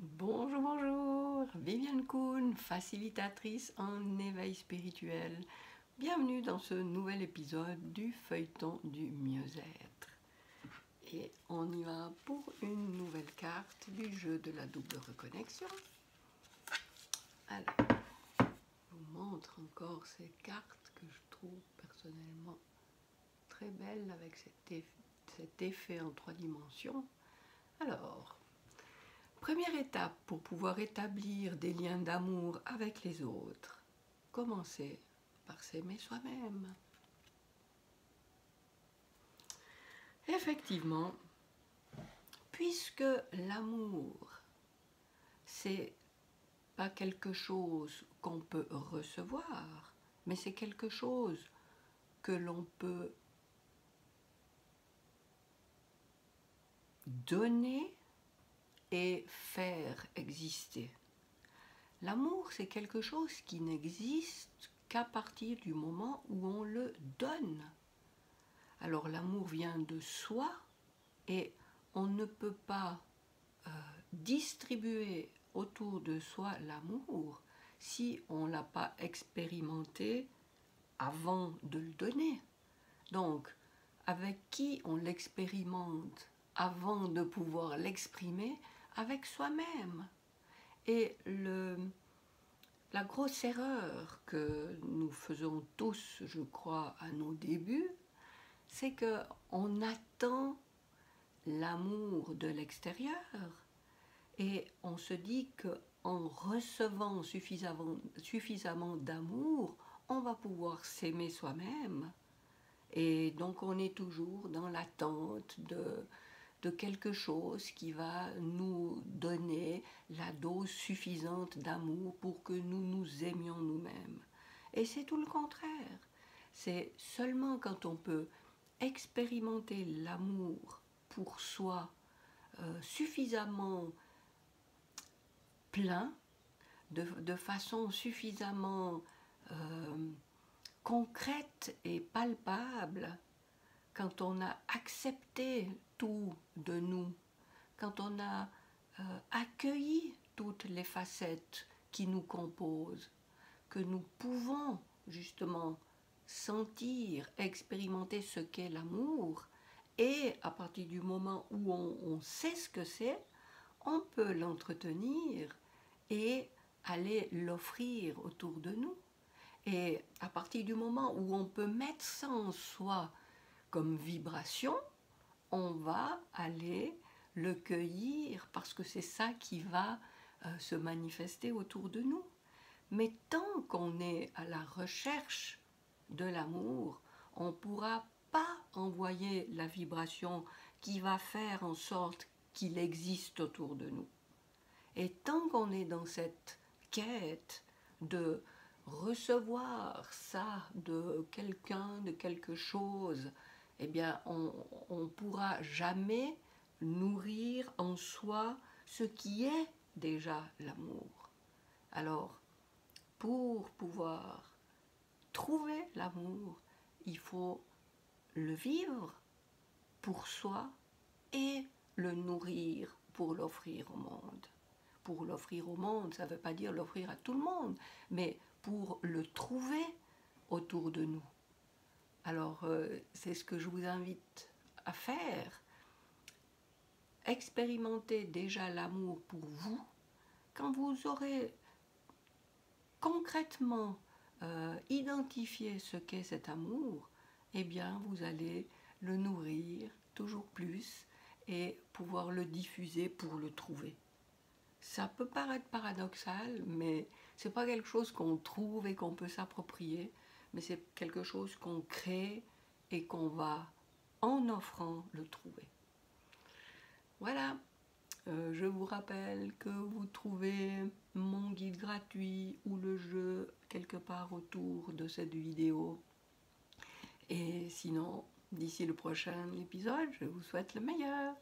Bonjour, bonjour, Viviane Kuhn, facilitatrice en éveil spirituel. Bienvenue dans ce nouvel épisode du feuilleton du mieux-être. Et on y va pour une nouvelle carte du jeu de la double reconnexion. Alors, je vous montre encore ces cartes que je trouve personnellement très belles avec cet effet en 3 dimensions. Alors, première étape pour pouvoir établir des liens d'amour avec les autres, commencez par s'aimer soi-même. Effectivement, puisque l'amour, c'est pas quelque chose qu'on peut recevoir, mais c'est quelque chose que l'on peut donner et faire exister. L'amour, c'est quelque chose qui n'existe qu'à partir du moment où on le donne. Alors l'amour vient de soi et on ne peut pas distribuer autour de soi l'amour si on ne l'a pas expérimenté avant de le donner. Donc, avec qui on l'expérimente avant de pouvoir l'exprimer? Avec soi-même. Et la grosse erreur que nous faisons tous, je crois, à nos débuts, c'est qu'on attend l'amour de l'extérieur et on se dit qu'en recevant suffisamment d'amour, on va pouvoir s'aimer soi-même. Et donc on est toujours dans l'attente de quelque chose qui va nous donner la dose suffisante d'amour pour que nous nous aimions nous-mêmes. Et c'est tout le contraire. C'est seulement quand on peut expérimenter l'amour pour soi suffisamment plein, de façon suffisamment concrète et palpable, quand on a accepté tout de nous, quand on a accueilli toutes les facettes qui nous composent, que nous pouvons justement sentir, expérimenter ce qu'est l'amour, et à partir du moment où on sait ce que c'est, on peut l'entretenir et aller l'offrir autour de nous. Et à partir du moment où on peut mettre ça en soi comme vibration, on va aller le cueillir parce que c'est ça qui va se manifester autour de nous. Mais tant qu'on est à la recherche de l'amour, on ne pourra pas envoyer la vibration qui va faire en sorte qu'il existe autour de nous. Et tant qu'on est dans cette quête de recevoir ça de quelqu'un, de quelque chose, eh bien on ne pourra jamais nourrir en soi ce qui est déjà l'amour. Alors, pour pouvoir trouver l'amour, il faut le vivre pour soi et le nourrir pour l'offrir au monde. Pour l'offrir au monde, ça ne veut pas dire l'offrir à tout le monde, mais pour le trouver autour de nous. Alors, c'est ce que je vous invite à faire. Expérimentez déjà l'amour pour vous. Quand vous aurez concrètement identifié ce qu'est cet amour, eh bien, vous allez le nourrir toujours plus et pouvoir le diffuser pour le trouver. Ça peut paraître paradoxal, mais ce n'est pas quelque chose qu'on trouve et qu'on peut s'approprier, mais c'est quelque chose qu'on crée et qu'on va, en offrant, le trouver. Voilà, je vous rappelle que vous trouvez mon guide gratuit ou le jeu quelque part autour de cette vidéo. Et sinon, d'ici le prochain épisode, je vous souhaite le meilleur.